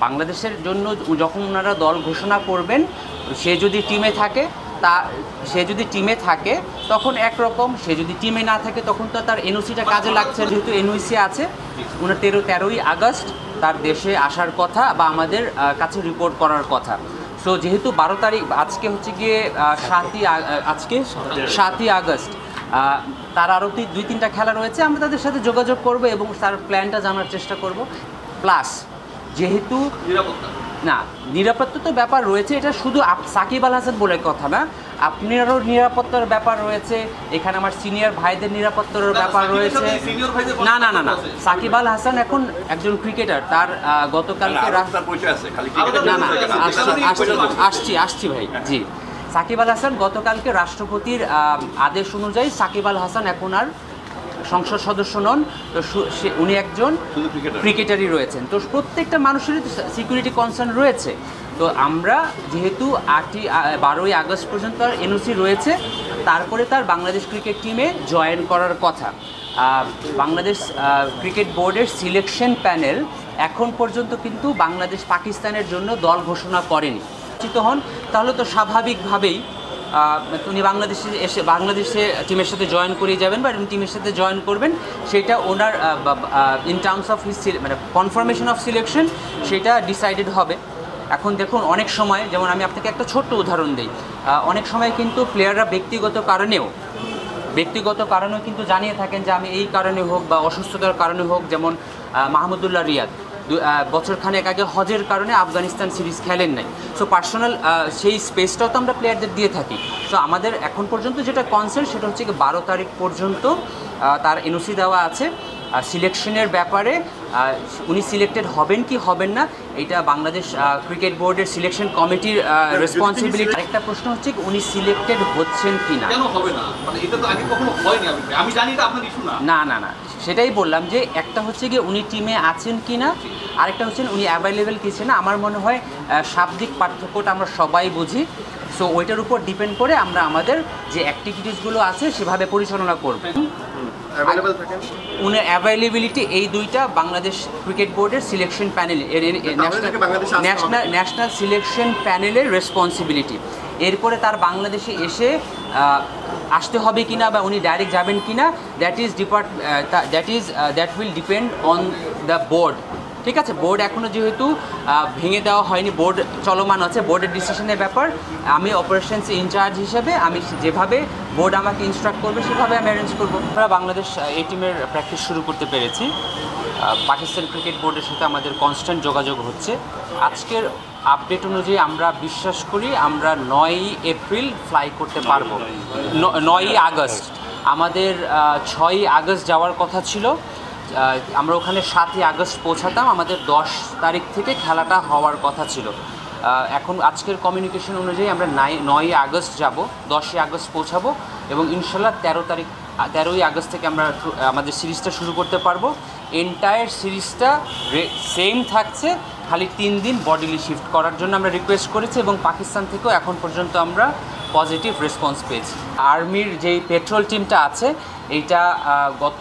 বাংলাদেশের জন্য যখন ওনারা দল ঘোষণা করবেন, সে যদি টিমে থাকে তখন একরকম, সে যদি টিমে না থাকে তখন তো তার এনওসিটা কাজে লাগছে। যেহেতু এনওসি আছে, ওনার 13ই আগস্ট তার দেশে আসার কথা বা আমাদের কাছে রিপোর্ট করার কথা। সো যেহেতু 12 তারিখ, আজকে হচ্ছে গিয়ে 7ই আগস্ট, তার আরও 2-3টা খেলা রয়েছে, আমরা তাদের সাথে যোগাযোগ করব এবং তার প্ল্যানটা জানার চেষ্টা করব। প্লাস যেহেতু নিরাপত্তা তো ব্যাপার রয়েছে, এটা শুধু সাকিব আল হাসান বলে কথা না, আপনারও নিরাপত্তার ব্যাপার রয়েছে, এখানে আমার সিনিয়র ভাইদের নিরাপত্তার ব্যাপার রয়েছে। না, সাকিব আল হাসান এখন একজন ক্রিকেটার, তার গতকালকে আসছি ভাই, জি, সাকিব আল হাসান গতকালকে রাষ্ট্রপতির আদেশ অনুযায়ী সাকিব আল হাসান এখন আর সংসদ সদস্য নন, তো উনি একজন ক্রিকেটারই রয়েছেন। তো প্রত্যেকটা মানুষেরই সিকিউরিটি কনসার্ন রয়েছে। তো আমরা যেহেতু 12ই আগস্ট পর্যন্ত তার এনওসি রয়েছে, তারপরে তার বাংলাদেশ ক্রিকেট টিমে জয়েন করার কথা। বাংলাদেশ ক্রিকেট বোর্ডের সিলেকশন প্যানেল এখন পর্যন্ত কিন্তু বাংলাদেশ পাকিস্তানের জন্য দল ঘোষণা করেনি। হন তাহলে তো স্বাভাবিকভাবেই উনি বাংলাদেশে টিমের সাথে জয়েন করিয়ে যাবেন বা টিমের সাথে জয়েন করবেন, সেটা ওনার in terms of his confirmation of selection সেটা ডিসাইডেড হবে। এখন দেখুন, অনেক সময়, যেমন আমি আপনাকে একটা ছোট্ট উদাহরণ দিই, অনেক সময় কিন্তু প্লেয়াররা ব্যক্তিগত কারণেও কিন্তু জানিয়ে থাকেন যে আমি এই কারণে হোক বা অসুস্থতার কারণে হোক, যেমন মাহমুদুল্লাহ রিয়াদ বছরখানেক আগে হজের কারণে আফগানিস্তান সিরিজ খেলেন নাই। সো পার্সোনাল সেই স্পেসটাও তো আমরা প্লেয়ারদের দিয়ে থাকি। সো আমাদের এখন পর্যন্ত যেটা কনসার্ন সেটা হচ্ছে কি 12 তারিখ পর্যন্ত তার এনওসি দেওয়া আছে। সিলেকশনের ব্যাপারে উনি সিলেক্টেড হবেন কি হবেন না, এটা বাংলাদেশ ক্রিকেট বোর্ডের সিলেকশন কমিটির রেসপন্সিবিলিটি। আরেকটা প্রশ্ন হচ্ছে উনি সিলেক্টেড হচ্ছেন কি না। না, সেটাই বললাম যে একটা হচ্ছে গিয়ে উনি টিমে আছেন কি না, আরেকটা হচ্ছে উনি অ্যাভেলেবেল কিছু না। আমার মনে হয় শাব্দিক পার্থক্যটা আমরা সবাই বুঝি। সো ওইটার উপর ডিপেন্ড করে আমরা আমাদের যে অ্যাক্টিভিটিসগুলো আছে সেভাবে পরিচালনা করব। উনি অ্যাভেলেবিলিটি এই দুইটা বাংলাদেশ ক্রিকেট বোর্ডের সিলেকশন প্যানেল, ন্যাশনাল সিলেকশন প্যানেলের রেসপন্সিবিলিটি। এরপরে তার বাংলাদেশে এসে আসতে হবে কিনা বা উনি ডাইরেক্ট যাবেন কিনা, that will depend on the board. ঠিক আছে, বোর্ড এখনও যেহেতু ভেঙে দেওয়া হয়নি, বোর্ড চলমান আছে, বোর্ডের ডিসিশনের ব্যাপার। আমি অপারেশনস ইনচার্জ হিসেবে আমি যেভাবে বোর্ড আমাকে ইনস্ট্রাক্ট করবে সেভাবে আমি অ্যারেঞ্জ করবো। আমরা বাংলাদেশ এই টিমের প্র্যাকটিস শুরু করতে পেরেছি। পাকিস্তান ক্রিকেট বোর্ডের সাথে আমাদের কনস্ট্যান্ট যোগাযোগ হচ্ছে। আজকের আপডেট অনুযায়ী আমরা বিশ্বাস করি আমরা 9ই এপ্রিল ফ্লাই করতে পারবো। 9ই আগস্ট, আমাদের 6ই আগস্ট যাওয়ার কথা ছিল, আমরা ওখানে 7ই আগস্ট পৌঁছাতাম, আমাদের 10 তারিখ থেকে খেলাটা হওয়ার কথা ছিল। এখন আজকের কমিউনিকেশন অনুযায়ী আমরা 9ই আগস্ট যাব, 10ই আগস্ট পৌঁছাবো এবং ইনশাল্লাহ 13ই আগস্ট থেকে আমরা আমাদের সিরিজটা শুরু করতে পারবো। এন্টায়ার সিরিজটা সেম থাকছে, খালি 3 দিন বডিলি শিফট করার জন্য আমরা রিকোয়েস্ট করেছি এবং পাকিস্তান থেকেও এখন পর্যন্ত আমরা পজিটিভ রেসপন্স পেয়েছি। আর্মির যেই পেট্রোল টিমটা আছে এইটা গত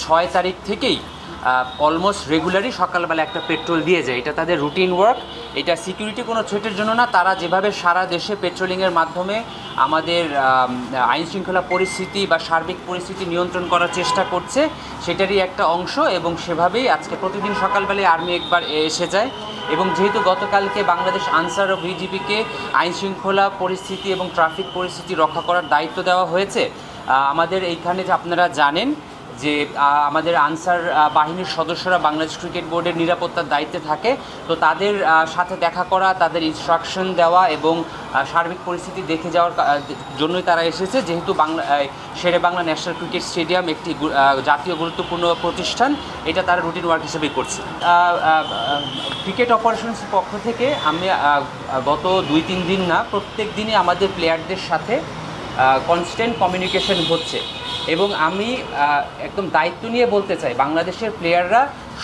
6 তারিখ থেকেই অলমোস্ট রেগুলারই সকালবেলা একটা পেট্রোল দিয়ে যায়। এটা তাদের রুটিন ওয়ার্ক, এটা সিকিউরিটি কোনো থ্রেটের জন্য না। তারা যেভাবে সারা দেশে পেট্রোলিংয়ের মাধ্যমে আমাদের আইনশৃঙ্খলা পরিস্থিতি বা সার্বিক পরিস্থিতি নিয়ন্ত্রণ করার চেষ্টা করছে সেটারই একটা অংশ এবং সেভাবেই আজকে প্রতিদিন সকালবেলায় আর্মি একবার এসে যায়। এবং যেহেতু গতকালকে বাংলাদেশ আনসার ও বিজিবিকে আইনশৃঙ্খলা পরিস্থিতি এবং ট্রাফিক পরিস্থিতি রক্ষা করার দায়িত্ব দেওয়া হয়েছে, আমাদের এইখানে যে আপনারা জানেন যে আমাদের আনসার বাহিনীর সদস্যরা বাংলাদেশ ক্রিকেট বোর্ডের নিরাপত্তার দায়িত্বে থাকে। তো তাদের সাথে দেখা করা, তাদের ইনস্ট্রাকশন দেওয়া এবং সার্বিক পরিস্থিতি দেখে যাওয়ার জন্যই তারা এসেছে। যেহেতু শেরে বাংলা ন্যাশনাল ক্রিকেট স্টেডিয়াম একটি জাতীয় গুরুত্বপূর্ণ প্রতিষ্ঠান, এটা তারা রুটিন ওয়ার্ক হিসেবেই করছে। ক্রিকেট অপারেশনসের পক্ষ থেকে আমি গত 2-3 দিন না, প্রত্যেক দিনই আমাদের প্লেয়ারদের সাথে কনস্ট্যান্ট কমিউনিকেশন হচ্ছে এবং আমি একদম দায়িত্ব নিয়ে বলতে চাই বাংলাদেশের প্লেয়াররা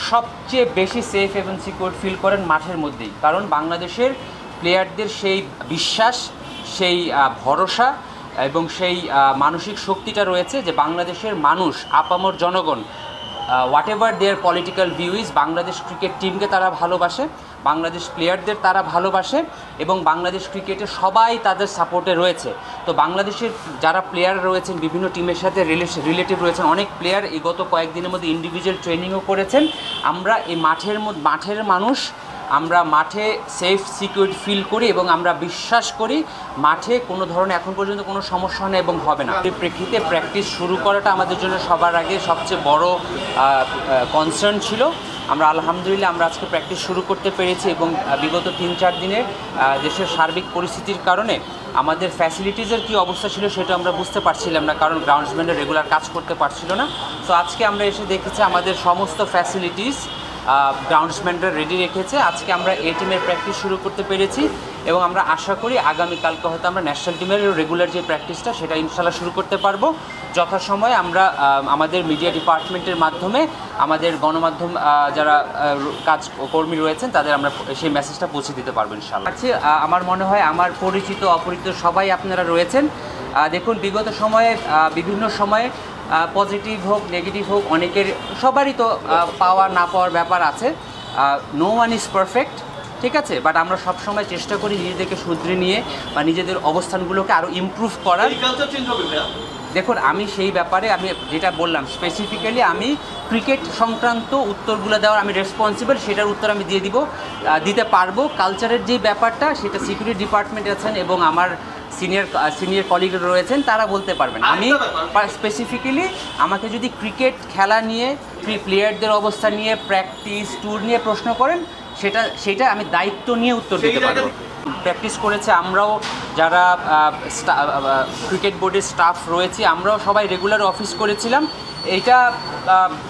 সবচেয়ে বেশি সেফ এবং সিকিউর ফিল করেন মাঠের মধ্যেই। কারণ বাংলাদেশের প্লেয়ারদের সেই বিশ্বাস, সেই ভরসা এবং সেই মানসিক শক্তিটা রয়েছে যে বাংলাদেশের মানুষ, আপামর জনগণ whatever their political view is, Bangladesh cricket টিমকে তারা ভালোবাসে, বাংলাদেশ প্লেয়ারদের তারা ভালোবাসে এবং বাংলাদেশ ক্রিকেটে সবাই তাদের সাপোর্টে রয়েছে। তো বাংলাদেশের যারা প্লেয়ার রয়েছেন বিভিন্ন টিমের সাথে রিলেটিভ রয়েছেন, অনেক প্লেয়ার এই গত কয়েকদিনের মধ্যে ইন্ডিভিজুয়াল ট্রেনিংও করেছেন। আমরা এই মাঠের মানুষ, আমরা মাঠে সেফ সিকিউর ফিল করি এবং আমরা বিশ্বাস করি মাঠে কোনো ধরনের এখন পর্যন্ত কোনো সমস্যা নেই এবং হবে না। এই প্রেক্ষিতে প্র্যাকটিস শুরু করাটা আমাদের জন্য সবার আগে সবচেয়ে বড় কনসার্ন ছিল। আমরা আলহামদুলিল্লাহ আমরা আজকে প্র্যাকটিস শুরু করতে পেরেছি এবং বিগত 3-4 দিনের দেশের সার্বিক পরিস্থিতির কারণে আমাদের ফ্যাসিলিটিসের কী অবস্থা ছিল সেটা আমরা বুঝতে পারছিলাম না, কারণ গ্রাউন্ডসম্যানরা রেগুলার কাজ করতে পারছিল না। তো আজকে আমরা এসে দেখেছি আমাদের সমস্ত ফ্যাসিলিটিস গ্রাউন্ডসম্যানরা রেডি রেখেছে। আজকে আমরা এ টিমের প্র্যাকটিস শুরু করতে পেরেছি এবং আমরা আশা করি আগামীকালকে হয়তো আমরা ন্যাশনাল টিমের রেগুলার যে প্র্যাকটিসটা সেটা ইনশাল্লাহ শুরু করতে পারবো। যথাসময়ে আমরা আমাদের মিডিয়া ডিপার্টমেন্টের মাধ্যমে আমাদের গণমাধ্যম যারা কর্মী রয়েছেন তাদের আমরা সেই মেসেজটা পৌঁছে দিতে পারবো ইনশাল্লাহ। আমার মনে হয় আমার পরিচিত অপরিচিত সবাই আপনারা রয়েছেন। দেখুন বিগত সময়ে বিভিন্ন সময়ে পজিটিভ হোক নেগেটিভ হোক অনেকের সবারই তো পাওয়া না পাওয়ার ব্যাপার আছে। নো ওয়ান ইজ পারফেক্ট, ঠিক আছে, বাট আমরা সবসময় চেষ্টা করি নিজেদেরকে শুধরে নিয়ে বা নিজেদের অবস্থানগুলোকে আরও ইমপ্রুভ করার। দেখুন আমি সেই ব্যাপারে আমি যেটা বললাম স্পেসিফিক্যালি আমি ক্রিকেট সংক্রান্ত উত্তরগুলো দেওয়ার আমি রেসপন্সিবল, সেটার উত্তর আমি দিতে পারবো। কালচারের যে ব্যাপারটা সেটা সিকিউরিটি ডিপার্টমেন্ট আছেন এবং আমার সিনিয়র কলিগরা রয়েছেন, তারা বলতে পারবেন। আমি স্পেসিফিক্যালি আমাকে যদি ক্রিকেট খেলা নিয়ে প্লেয়ারদের অবস্থা নিয়ে প্র্যাকটিস ট্যুর নিয়ে প্রশ্ন করেন সেটা আমি দায়িত্ব নিয়ে উত্তর দিতে পারবো। প্র্যাকটিস করেছে আমরাও যারা ক্রিকেট বোর্ডের স্টাফ রয়েছে আমরাও সবাই রেগুলার অফিস করেছিলাম। এইটা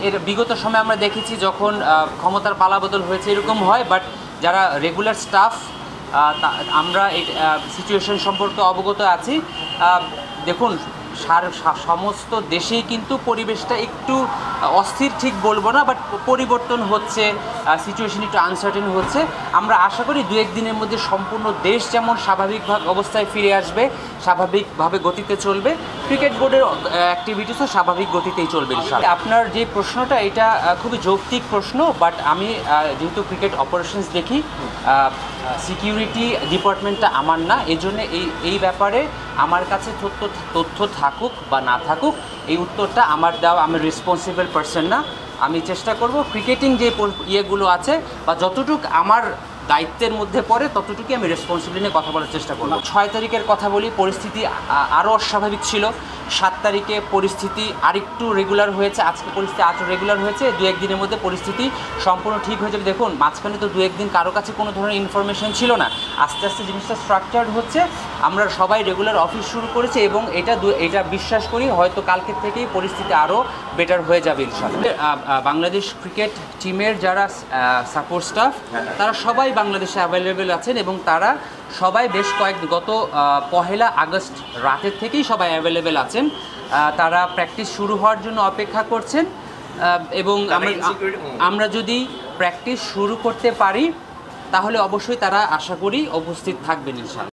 এর বিগত সময় আমরা দেখেছি যখন ক্ষমতার পালাবদল হয়েছে এরকম হয়, বাট যারা রেগুলার স্টাফ আমরা এই সিচুয়েশন সম্পর্কে অবগত আছি। দেখুন সমস্ত দেশেই কিন্তু পরিবেশটা একটু অস্থির ঠিক বলবো না, বাট পরিবর্তন হচ্ছে, সিচুয়েশন একটু আনসার্টেন হচ্ছে। আমরা আশা করি 2-1 দিনের মধ্যে সম্পূর্ণ দেশ যেমন স্বাভাবিক অবস্থায় ফিরে আসবে, স্বাভাবিকভাবে গতিতে চলবে, ক্রিকেট বোর্ডের অ্যাক্টিভিটিসও স্বাভাবিক গতিতেই চলবে ইনশাআল্লাহ। আপনার যে প্রশ্নটা এটা খুবই যৌক্তিক প্রশ্ন, বাট আমি যেহেতু ক্রিকেট অপারেশনস দেখি সিকিউরিটি ডিপার্টমেন্টটা আমার না, এজন্য এই ব্যাপারে আমার কাছে তথ্য থাকুক বা না থাকুক এই উত্তরটা আমার দেওয়া, আমি রেসপন্সিবল পারসন না। আমি চেষ্টা করব ক্রিকেটিং যে ইয়েগুলো আছে বা যতটুকু আমার দায়িত্বের মধ্যে পড়ে ততটুকুই আমি রেসপন্সিবিলিটি নিয়ে কথা বলার চেষ্টা করব। 6 তারিখের কথা বলি, পরিস্থিতি আরও অস্বাভাবিক ছিল। 7 তারিখে পরিস্থিতি আরেকটু রেগুলার হয়েছে, আজকে পরিস্থিতি আরও রেগুলার হয়েছে। 2-1 দিনের মধ্যে পরিস্থিতি সম্পূর্ণ ঠিক হয়ে যাবে। দেখুন মাঝখানে তো 2-1 দিন কারো কাছে কোনো ধরনের ইনফরমেশন ছিল না, আস্তে আস্তে জিনিসটা স্ট্রাকচার্ড হচ্ছে। আমরা সবাই রেগুলার অফিস শুরু করেছি এবং এটা বিশ্বাস করি হয়তো কালকের থেকেই পরিস্থিতি আরও বেটার হয়ে যাবে ইনশাআল্লাহ। বাংলাদেশ ক্রিকেট টিমের যারা সাপোর্ট স্টাফ তারা সবাই বাংলাদেশে অ্যাভেলেবেল আছেন এবং তারা সবাই গত 1 আগস্ট রাতের থেকেই সবাই অ্যাভেলেবেল আছেন। তারা প্র্যাকটিস শুরু হওয়ার জন্য অপেক্ষা করছেন এবং আমরা যদি প্র্যাকটিস শুরু করতে পারি তাহলে অবশ্যই তারা আশা করি উপস্থিত থাকবেন ইনশাআল্লাহ।